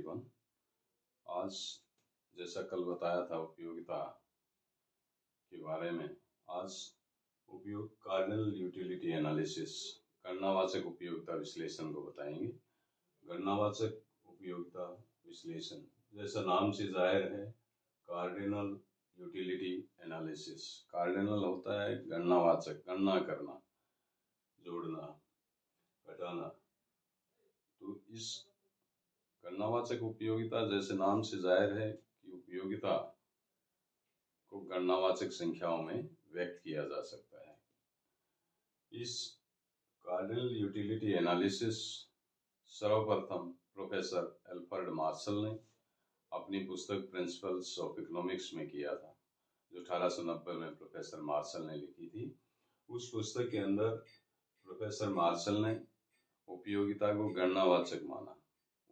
Everyone. आज जैसा कल बताया था उपयोगिता के बारे में, आज उपयोग कार्डिनल यूटिलिटी एनालिसिस गणनावाचक उपयोगिता विश्लेषण को बताएंगे। गणनावाचक उपयोगिता विश्लेषण जैसा नाम से जाहिर है, कार्डिनल यूटिलिटी एनालिसिस। कार्डिनल होता है गणनावाचक, गणना करना, जोड़ना, घटाना। तो इस गणनावाचक उपयोगिता जैसे नाम से जाहिर है कि उपयोगिता को गणनावाचक संख्याओं में व्यक्त किया जा सकता है। इस कार्डिनल यूटिलिटी एनालिसिस सर्वप्रथम प्रोफेसर एल्फ्रेड मार्शल ने अपनी पुस्तक प्रिंसिपल्स ऑफ इकोनॉमिक्स में किया था, जो 1890 में प्रोफेसर मार्शल ने लिखी थी। उस पुस्तक के अंदर प्रोफेसर मार्शल ने उपयोगिता को गणनावाचक माना।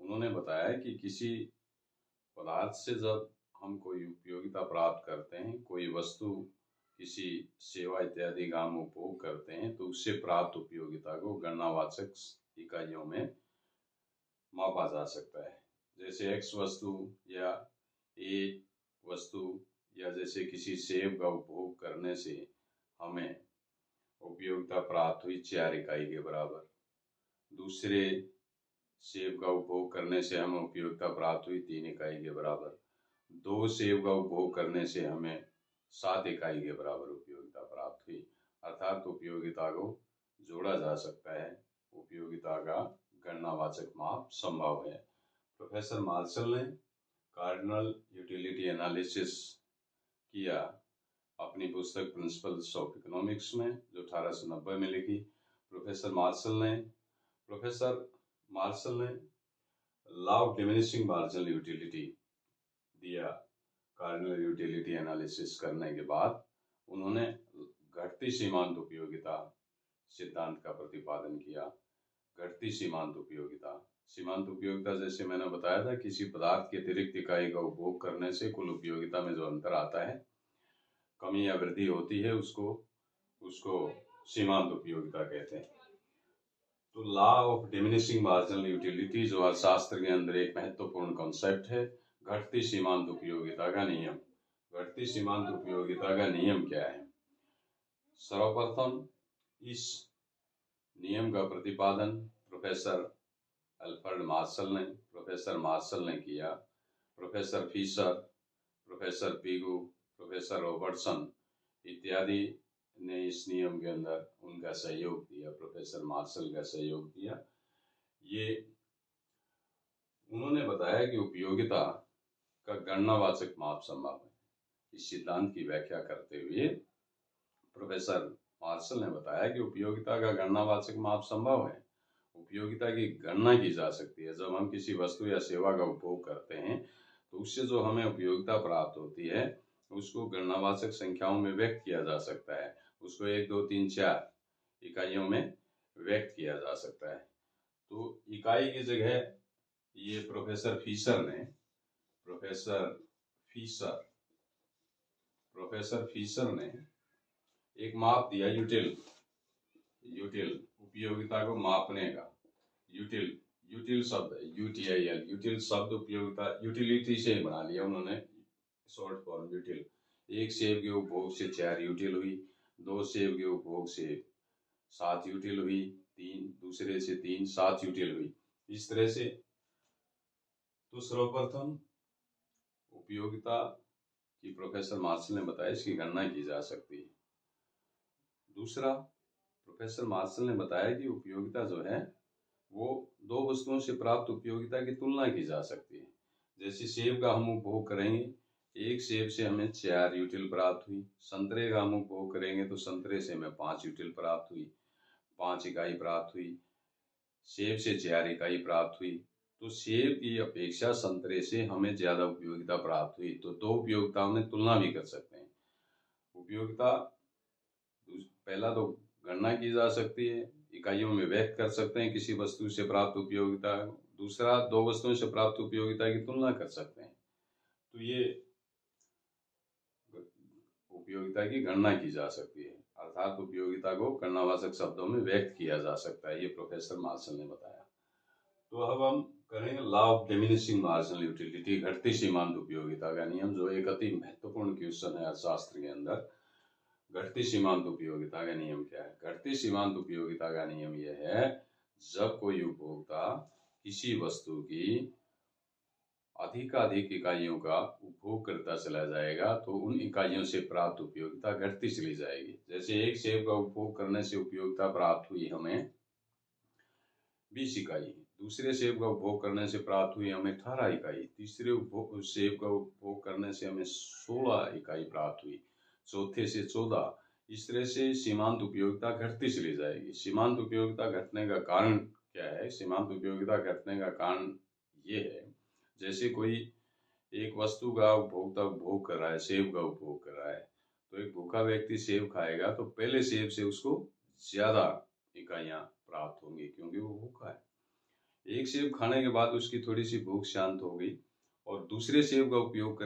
उन्होंने बताया कि किसी पदार्थ से जब हम कोई उपयोगिता प्राप्त करते हैं, कोई वस्तु, किसी सेवा इत्यादि का हम उपभोग करते हैं, तो उससे प्राप्त उपयोगिता को गणनावाचक इकाइयों में मापा जा सकता है। जैसे X वस्तु या A वस्तु, या जैसे किसी सेब का उपभोग करने से हमें उपयोगिता प्राप्त हुई 4 इकाई के बराबर, दूसरे सेब का उपभोग करने से हमें उपयोगिता प्राप्त हुई 3 इकाई के बराबर, 2 सेब का उपभोग करने से हमें 7 इकाई के बराबर उपयोगिता प्राप्त हुई। अर्थात उपयोगिता को जोड़ा जा सकता है, उपयोगिता का गणनावाचक माप संभव है। प्रोफेसर मार्शल ने कार्डिनल यूटिलिटी एनालिसिस किया अपनी पुस्तक प्रिंसिपल्स ऑफ इकोनॉमिक्स में, जो 1890 में लिखी। प्रोफेसर मार्शल ने law of diminishing marginal utility दिया। कार्डिनल यूटिलिटी एनालिसिस करने के बाद उन्होंने घटती सीमांत उपयोगिता सिद्धांत का प्रतिपादन किया। घटती सीमांत उपयोगिता जैसे मैंने बताया था, किसी पदार्थ की अतिरिक्त इकाई का उपभोग करने से कुल उपयोगिता में जो अंतर आता है, कमी या वृद्धि होती है, उसको सीमांत उपयोगिता कहते हैं। तो law of diminishing marginal utility जो अर्थशास्त्र के अंदर एक महत्वपूर्ण कॉन्सेप्ट है, घटती सीमांत उपयोगिता का नियम। घटती सीमांत उपयोगिता का नियम क्या है? सर्वप्रथम इस नियम का प्रतिपादन प्रोफेसर एल्फ्रेड मार्शल ने किया। Professor Fisher, professor Pigou, professor Robertson इत्यादि ने इस नियम के अंदर उनका सहयोग दिया, प्रोफेसर मार्शल का सहयोग दिया। ये उन्होंने बताया कि उपयोगिता का गणनावाचक माप संभव है। इस सिद्धांत की व्याख्या करते हुए प्रोफेसर मार्शल ने बताया कि उपयोगिता का गणनावाचक माप संभव है। उपयोगिता की गणना की जा सकती है। जब हम किसी वस्तु या सेवा का उपभोग करते हैं, तो उससे जो हमें उपयोगिता प्राप्त होती है, उसको गणनावाचक संख्याओं में व्यक्त किया जा सकता है। उसको 1, 2, 3, 4 इकाइयों में व्यक्त किया जा सकता है। तो इकाई की जगह ये प्रोफेसर फिशर ने एक माप दिया, यूटिल उपयोगिता को मापने का। यूटिल शब्द है, UTIL, यूटिल शब्द उपयोगिता, यूटिलिटी से बना लिया उन्होंने, शॉर्ट फॉर्म यूटिल। एक सेब के उपभोग से 4 यूटिल हुई, 2 सेब के उपभोग से 7 यूटिल हुई, 3 दूसरे से 3, 7 यूटिल हुई। इस तरह से तो सर्वप्रथम उपयोगिता की प्रोफेसर मार्शल ने बताया इसकी गणना की जा सकती है। दूसरा, प्रोफेसर मार्शल ने बताया कि उपयोगिता जो है वो 2 वस्तुओं से प्राप्त उपयोगिता की तुलना की जा सकती है। जैसे सेब का हम उपभोग करेंगे, एक सेब से हमें 4 यूटिल प्राप्त हुई। संतरे का हम उपभोग करेंगे तो संतरे से हमें 5 यूटिल प्राप्त हुई, 5 इकाई प्राप्त हुई। सेब से 4 इकाई प्राप्त हुई, तो सेब की अपेक्षा संतरे से हमें ज्यादा उपयोगिता प्राप्त हुई। तो 2 उपयोगिताओं में तुलना भी कर सकते हैं। उपयोगिता पहला तो गणना की जा सकती है, इकाइयों में व्यक्त कर सकते हैं किसी वस्तु से प्राप्त उपयोगिता। दूसरा, 2 वस्तुओं से प्राप्त उपयोगिता की तुलना कर सकते हैं। तो ये उपयोगिता की गणना की जा सकती है, अर्थात उपयोगिता को गणनावाचक शब्दों में व्यक्त किया जा सकता है। ये प्रोफेसर मार्शल ने बताया। तो अब हम करेंगे law of diminishing marginal utility, घटती सीमांत उपयोगिता का नियम, जो एक अति महत्वपूर्ण क्वेश्चन है अर्थशास्त्र के अंदर। घटती सीमांत उपयोगिता का नियम क्या है? घटती सीमांत उपयोगिता का नियम यह है, जब कोई उपभोक्ता किसी वस्तु की अधिकाधिक इकाइयों का उपभोग करता चला जाएगा तो उन इकाइयों से प्राप्त उपयोगिता घटती चली जाएगी। जैसे एक सेब का उपभोग करने से उपयोगिता प्राप्त हुई हमें 20 इकाई, दूसरे सेब का उपभोग करने से प्राप्त हुई हमें 18 इकाई, तीसरे सेब का उपभोग करने से हमें 16 इकाई प्राप्त हुई, चौथे से 14। इस तरह से सीमांत उपयोगिता घटती चली जाएगी। सीमांत उपयोगिता घटने का कारण क्या है? सीमांत उपयोगिता घटने का कारण ये है, जैसे कोई एक वस्तु का उपभोक्ता उपभोग कर रहा है, सेब का उपभोग कर रहा है, तो एक भूखा व्यक्ति सेब खाएगा तो पहले सेब से उसको ज्यादा इकाइयां प्राप्त होंगी क्योंकि वो भूखा है। एक सेब खाने के बाद उसकी थोड़ी सी भूख शांत हो गई और दूसरे सेब का उपयोग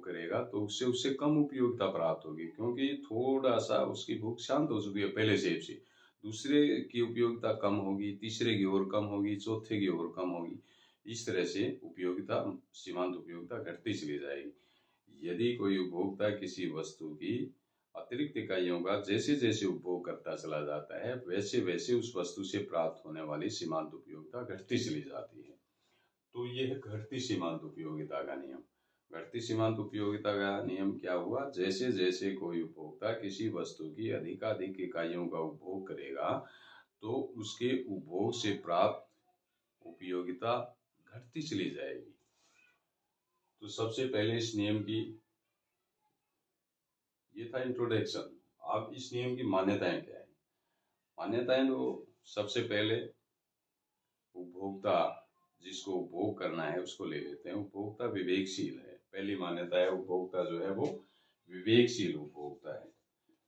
करेगा तो उससे उससे कम उपयोगिता प्राप्त होगी क्योंकि थोड़ा सा उसकी भूख शांत हो चुकी है पहले सेब से। दूसरे की उपयोगिता कम होगी, तीसरे की और कम होगी, चौथे की और कम होगी। इस तरह से उपयोगिता, सीमांत उपयोगिता घटती चली जाएगी। यदि कोई उपभोक्ता किसी वस्तु की अतिरिक्त इकाइयों का जैसे जैसे उपभोग करता चला जाता है वैसे वैसे उस वस्तु से प्राप्त होने वाली सीमांत उपयोगिता घटती चली जाती है। तो यह घटती सीमांत उपयोगिता का नियम। घटती सीमांत उपयोगिता का नियम क्या हुआ? जैसे जैसे कोई उपभोक्ता किसी वस्तु की अधिकाधिक इकाइयों का उपभोग करेगा तो उसके उपभोग से प्राप्त उपयोगिता घटती चली जाएगी। तो सबसे पहले इस नियम की, ये था इंट्रोडक्शन। अब इस नियम की मान्यताएं क्या है? मान्यताएं तो सबसे पहले उपभोक्ता जिसको उपभोग करना है उसको ले लेते हैं। उपभोक्ता विवेकशील है। पहली मान्यता है, उपभोक्ता जो है वो विवेकशील उपभोक्ता है।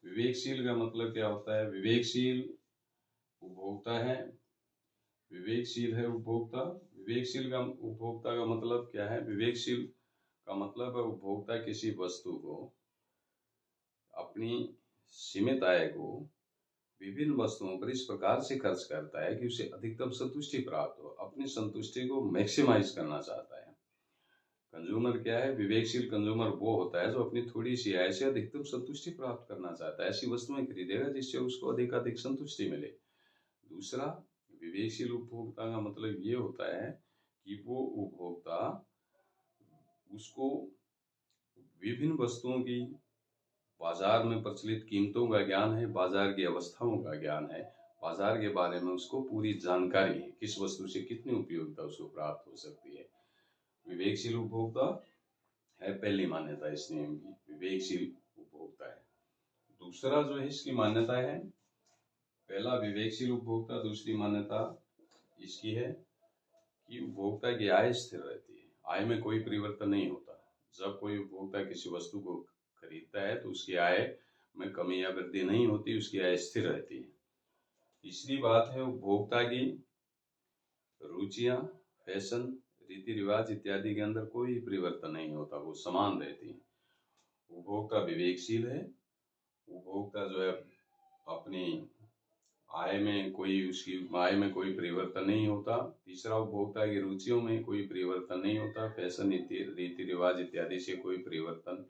विवेकशील का मतलब क्या होता है? विवेकशील उपभोक्ता है, विवेकशील है उपभोक्ता। विवेकशील का उपभोक्ता का मतलब क्या है? विवेकशील का मतलब है उपभोक्ता किसी वस्तु को, अपनी सीमित आय को विभिन्न वस्तुओं पर इस प्रकार से खर्च करता है कि उसे अधिकतम संतुष्टि प्राप्त हो, अपनी संतुष्टि को मैक्सिमाइज करना चाहता है। कंज्यूमर क्या है? विवेकशील कंज्यूमर वो होता है जो अपनी थोड़ी सी आय से अधिकतम संतुष्टि प्राप्त करना चाहता है। ऐसी वस्तुएं खरीदेगा जिससे उसको अधिकाधिक संतुष्टि मिले। दूसरा, विवेकशील उपभोक्ता का मतलब ये होता है कि वो उपभोक्ता उसको विभिन्न वस्तुओं की बाजार में प्रचलित कीमतों का ज्ञान है, बाजार की अवस्थाओं का ज्ञान है, बाजार के बारे में उसको पूरी जानकारी है, किस वस्तु से कितनी उपयोगिता उसको प्राप्त हो सकती है। विवेकशील उपभोक्ता है पहली मान्यता इस नियम की, विवेकशील उपभोक्ता है। दूसरा जो है इसकी मान्यता है, पहला विवेकशील उपभोक्ता, दूसरी मान्यता इसकी है कि उपभोक्ता की आय स्थिर रहती है, आय में कोई परिवर्तन नहीं होता। जब कोई उपभोक्ता किसी वस्तु को खरीदता है तो उसकी आय में कमी या वृद्धि नहीं होती, उसकी आय स्थिर रहती है। तीसरी बात है, उपभोक्ता की रुचियां, फैशन, रीति रिवाज इत्यादि के अंदर कोई परिवर्तन नहीं होता, वो समान रहती है। उपभोक्ता विवेकशील है। उपभोक्ता जो है अपनी उसकी आय में कोई परिवर्तन नहीं होता। तीसरा, उपभोक्ता की रुचियों में कोई परिवर्तन नहीं होता, फैशन, रीति रिवाज इत्यादि से कोई परिवर्तन,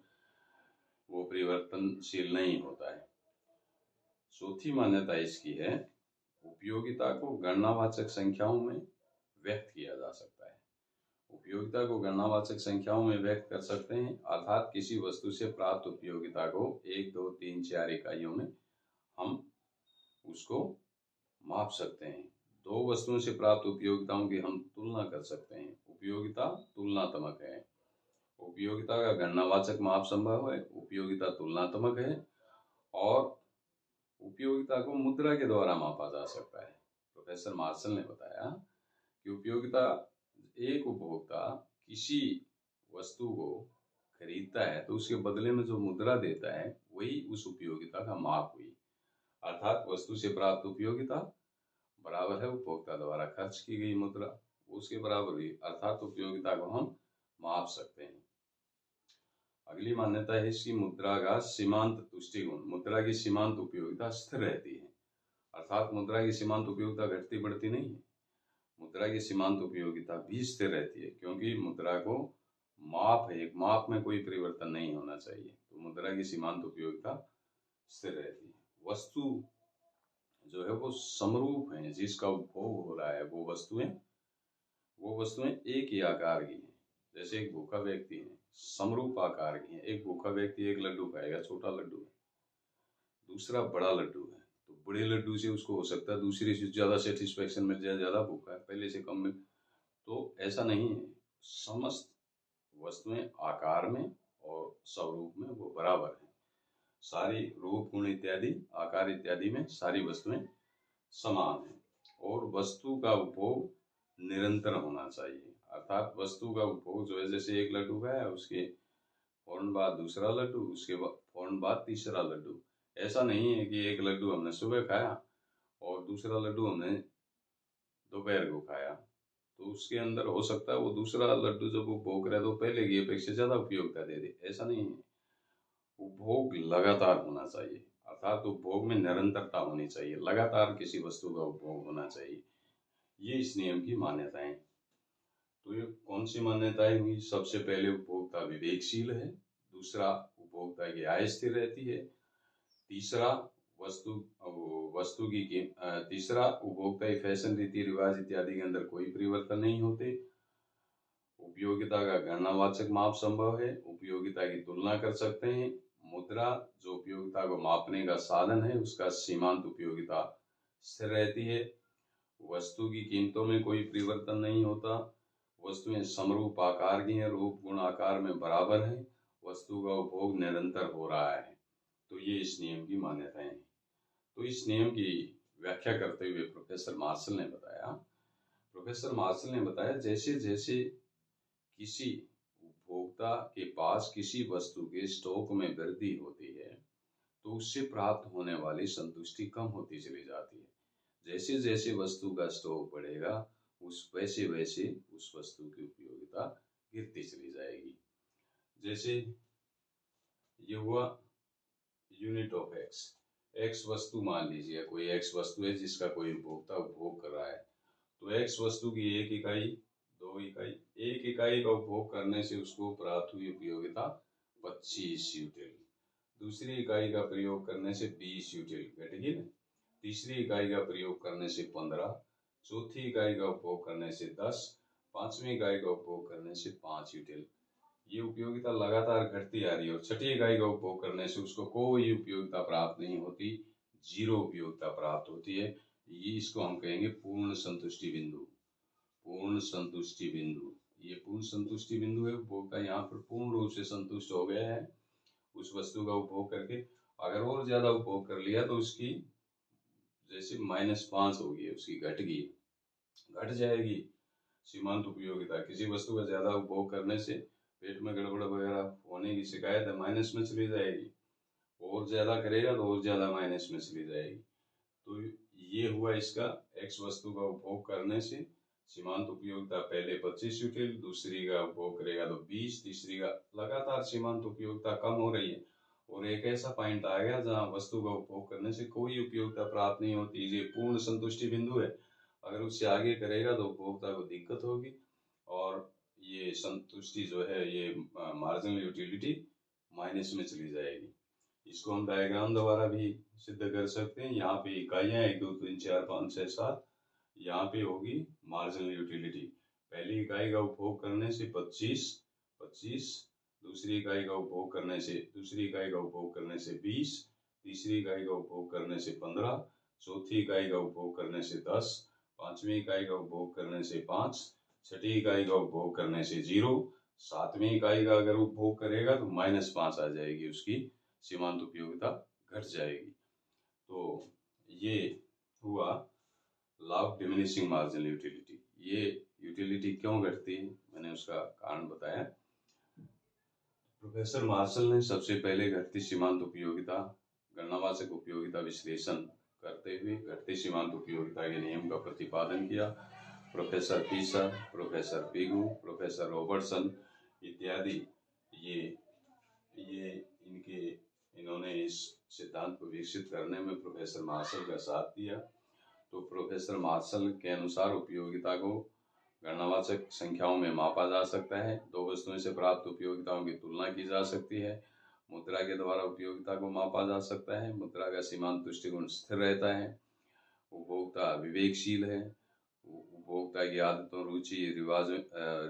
वो परिवर्तनशील नहीं होता है। चौथी मान्यता इसकी है, उपयोगिता को गणनावाचक संख्याओं में व्यक्त किया जा सकता है। उपयोगिता को गणनावाचक संख्याओं में व्यक्त कर सकते हैं, अर्थात किसी वस्तु से प्राप्त उपयोगिता को 1, 2, 3, 4 इकाइयों में हम उसको माप सकते हैं। दो वस्तुओं से प्राप्त उपयोगिताओं की हम तुलना कर सकते हैं। उपयोगिता तुलनात्मक है। उपयोगिता का गणनावाचक माप संभव है, उपयोगिता तुलनात्मक है और उपयोगिता को मुद्रा के द्वारा मापा जा सकता है। प्रोफेसर मार्शल ने बताया कि उपयोगिता, एक उपभोक्ता किसी वस्तु को खरीदता है तो उसके बदले में जो मुद्रा देता है वही उस उपयोगिता का माप हुई, अर्थात वस्तु से प्राप्त उपयोगिता बराबर है उपभोक्ता द्वारा खर्च की गई मुद्रा, उसके बराबर हुई, अर्थात उपयोगिता को हम माप सकते हैं। अगली मान्यता है इसकी, मुद्रा का सीमांत तुष्टिगुण। मुद्रा की सीमांत उपयोगिता स्थिर रहती है, अर्थात मुद्रा की सीमांत उपयोगिता घटती बढ़ती नहीं है। मुद्रा की सीमांत उपयोगिता भी स्थिर रहती है, क्योंकि मुद्रा को माप है, एक माप में कोई परिवर्तन नहीं होना चाहिए, तो मुद्रा की सीमांत उपयोगिता स्थिर रहती है। वस्तु जो है वो समरूप है, जिसका उपभोग हो रहा है वो वस्तुएं एक ही आकार की हैं। जैसे एक भूखा व्यक्ति है, समरूप आकार की है। एक भूखा व्यक्ति एक लड्डू खाएगा, छोटा लड्डू है, दूसरा बड़ा लड्डू है, तो बड़े लड्डू से उसको हो सकता है दूसरे से ज्यादा सेटिस्फेक्शन मिल जाए, ज्यादा भूखा है, पहले से कम मिल। तो ऐसा नहीं है, समस्त वस्तुएं आकार में और स्वरूप में वो बराबर है। सारी रूप गुण इत्यादि आकार इत्यादि में सारी वस्तुएं समान है। और वस्तु का उपभोग निरंतर होना चाहिए, अर्थात वस्तु का उपभोग जो है, जैसे एक लड्डू खाया, उसके फौरन बाद दूसरा लड्डू, उसके बाद फौरन बाद तीसरा लड्डू। ऐसा नहीं है कि एक लड्डू हमने सुबह खाया और दूसरा लड्डू हमने दोपहर को खाया, तो उसके अंदर हो सकता है वो दूसरा लड्डू जब वो भोग रहा है तो पहले की अपेक्षा ज्यादा उपयोगिता दे दे। ऐसा नहीं है, उपभोग लगातार होना चाहिए, अर्थात उपभोग में निरंतरता होनी चाहिए, लगातार किसी वस्तु का उपभोग होना चाहिए। ये इस नियम की मान्यताएं। तो ये कौन सी मान्यताएं हुई? सबसे पहले उपभोक्ता विवेकशील है, दूसरा उपभोक्ता की आय स्थिर रहती है, तीसरा वस्तु वस्तु की तीसरा उपभोक्ता की फैशन रीति रिवाज इत्यादि के अंदर कोई परिवर्तन नहीं होते, उपयोगिता का गणनावाचक माप संभव है, उपयोगिता की तुलना कर सकते हैं, मुद्रा जो उपयोगिता को मापने का साधन है उसका सीमांत उपयोगिता स्थिर रहती है, वस्तु की कीमतों में कोई परिवर्तन नहीं होता, वस्तुएं समरूप आकार की हैं, रूप गुण आकार में बराबर है, वस्तु का उपभोग निरंतर हो रहा है। तो ये इस नियम की मान्यताएं हैं। तो इस नियम की व्याख्या करते हुए प्रोफेसर मार्शल ने बताया जैसे जैसे किसी उपभोक्ता के पास किसी वस्तु के स्टॉक में वृद्धि होती है तो उससे प्राप्त होने वाली संतुष्टि कम होती चली जाती है। जैसे जैसे वस्तु का स्टॉक बढ़ेगा वैसे वैसे उस वस्तु की उपयोगिता गिरती चली जाएगी। जैसे ये हुआ यूनिट ऑफ एक्स वस्तु, मान लीजिए कोई एक्स वस्तु है जिसका कोई उपभोक्ता उपभोग कर रहा है, तो एक्स वस्तु की एक इकाई, दो इकाई, एक इकाई का उपभोग करने से उसको प्राप्त हुई उपयोगिता 25 यूटिल, दूसरी इकाई का प्रयोग करने से 20 यूटिल घट गई ना, तीसरी इकाई का प्रयोग करने से 15, चौथी इकाई का उपभोग करने से 10, पांचवी इकाई का उपभोग करने से 5 यूटिल। ये उपयोगिता लगातार घटती आ रही है और छठी इकाई का उपभोग करने से उसको कोई उपयोगिता प्राप्त नहीं होती, जीरो उपयोगिता प्राप्त होती है। ये इसको हम कहेंगे पूर्ण संतुष्टि बिंदु। पूर्ण संतुष्टि बिंदु, ये पूर्ण संतुष्टि बिंदु है। उपभोक्ता यहाँ पर पूर्ण रूप से संतुष्ट हो गया है उस वस्तु का उपभोग करके। अगर और ज्यादा उपभोग कर लिया तो उसकी जैसे -5 होगी, उसकी घट जाएगी सीमांत उपयोगिता। किसी वस्तु का ज्यादा उपभोग करने से पेट में गड़बड़ वगैरह होने की शिकायत है, माइनस में चली जाएगी, और ज्यादा करेगा तो और ज्यादा माइनस में चली जाएगी। तो ये हुआ इसका, एक्स वस्तु का उपभोग करने से सीमांत उपयोगिता पहले 25 यूटिल, दूसरी का उपभोग करेगा तो 20, तीसरी का, लगातार सीमांत उपयोगिता कम हो रही है और एक ऐसा पॉइंट आ गया जहाँ वस्तु का उपभोग करने से कोई उपयोगिता प्राप्त नहीं होती। ये पूर्ण संतुष्टि बिंदु है। अगर उससे आगे करेगा तो उपभोक्ता को दिक्कत होगी और ये संतुष्टि जो है ये मार्जिनल यूटिलिटी माइनस में चली जाएगी। इसको हम डायग्राम द्वारा भी सिद्ध कर सकते हैं। यहाँ पे इकाइयाँ 1 2 3 4 5 6 7, यहाँ पे होगी मार्जिनल यूटिलिटी। पहली इकाई का उपभोग करने से 25, दूसरी इकाई का उपभोग करने से 20, तीसरी इकाई का उपभोग करने से 15, चौथी इकाई का उपभोग करने से 10, पांचवी इकाई का उपभोग करने से 5, छठी इकाई का उपभोग करने से 0, सातवीं इकाई का अगर उपभोग करेगा तो -5 आ जाएगी, उसकी सीमांत उपयोगिता घट जाएगी। तो ये हुआ law of diminishing marginal utility. ये यूटिलिटी क्यों घटती है मैंने उसका कारण बताया। प्रोफेसर मार्शल ने सबसे पहले घटती सीमांत उपयोगिता गणनावाचक उपयोगिता विश्लेषण करते हुए घटती सीमांत उपयोगिता के नियम का प्रतिपादन किया। प्रोफेसर पीसर, प्रोफेसर पिगू, प्रोफेसर रॉबर्टसन इत्यादि ये इन्होंने इस सिद्धांत को विकसित करने में प्रोफेसर मार्शल का साथ दिया। तो प्रोफेसर मार्शल के अनुसार उपयोगिता को गणनावाचक संख्याओं में मापा जा सकता है। दो वस्तुओं से प्राप्त उपयोगिताओं की तुलना की जा सकती है। मुद्रा के द्वारा उपयोगिता को मापा जा सकता है। मुद्रा का सीमांत तुष्टिगुण स्थिर रहता है। उपभोक्ता विवेकशील है। उपभोक्ता की आदतों, रुचि, रिवाजों,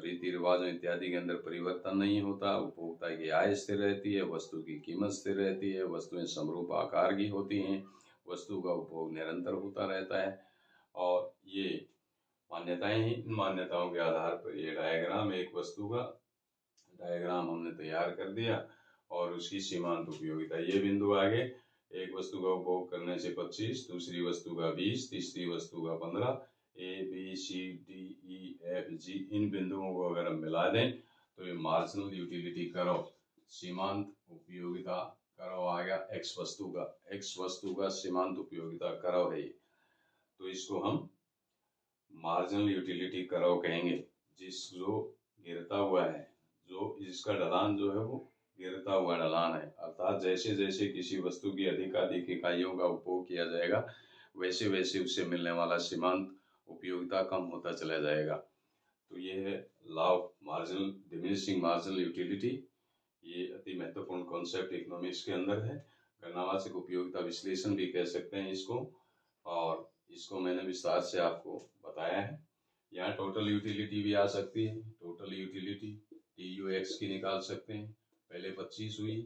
रीति रिवाजों इत्यादि के अंदर परिवर्तन नहीं होता। उपभोक्ता की आय स्थिर रहती है। वस्तु की कीमत स्थिर रहती है। वस्तुएं समरूप आकार की होती हैं। वस्तु का उपभोग निरंतर होता रहता है। और ये मान्यताएं हैं। इन मान्यताओं के आधार पर ये डायग्राम, एक वस्तु का डायग्राम हमने तैयार कर दिया और उसकी सीमांत उपयोगिता। ये बिंदु आगे, एक वस्तु का उपभोग करने से 25, दूसरी वस्तु का 20, तीसरी वस्तु का 15, A B C D E F G, इन बिंदुओं को अगर हम मिला दें तो ये मार्जिनल यूटिलिटी कर्व, सीमांत उपयोगिता कर्व आ गया। एक्स वस्तु का सीमांत उपयोगिता कर्व है ये। तो इसको हम मार्जिनल यूटिलिटी कर्व कहेंगे, जो गिरता हुआ है, जो इसका ढलान जो है वो गिरता हुआ ढलान है। अर्थात जैसे जैसे किसी वस्तु की अधिकाधिक इकाइयों का उपभोग किया जाएगा वैसे वैसे उससे मिलने वाला सीमांत उपयोगिता कम होता चला जाएगा। तो ये है law of marginal diminishing marginal utility. ये अति महत्वपूर्ण कॉन्सेप्ट इकोनॉमिक्स के अंदर है। गणनावाचक उपयोगिता विश्लेषण भी कह सकते हैं इसको, और इसको मैंने विस्तार से आपको बताया है। यहाँ टोटल यूटिलिटी भी आ सकती है। टोटल यूटिलिटी TUX की निकाल सकते हैं। पहले 25 हुई,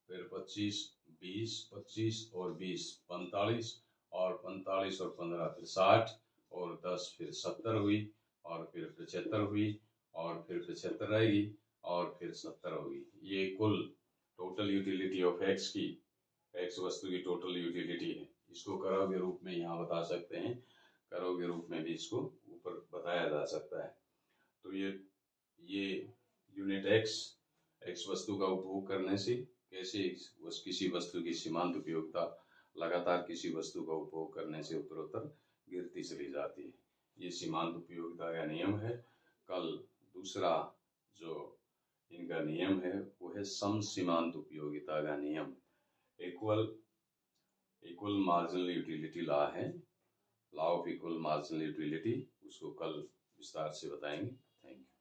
फिर 25, 20, 25 और 20 45, और 45 और 15 फिर 60, और 10 फिर 70 हुई, और फिर 75 हुई, और फिर 75 रहेगी, और फिर 70 होगी। ये कुल टोटल यूटिलिटी ऑफ एक्स की, एक्स वस्तु की टोटल यूटिलिटी है। इसको कर्व के रूप में यहाँ बता सकते हैं। कर्व के रूप में भी इसको ऊपर बताया जा सकता है। तो ये यूनिट एक्स वस्तु का उपभोग करने से कैसे किसी वस्तु की सीमांत उपयोगिता लगातार किसी वस्तु का उपभोग करने से उत्तरोत्तर गिरती चली जाती है। ये सीमांत उपयोगिता का नियम है। कल दूसरा जो इनका नियम है वो है सम सीमांत उपयोगिता का नियम। इक्वल मार्जिनल यूटिलिटी लॉ है, law of equal marginal utility. उसको कल विस्तार से बताएंगे। Thank you.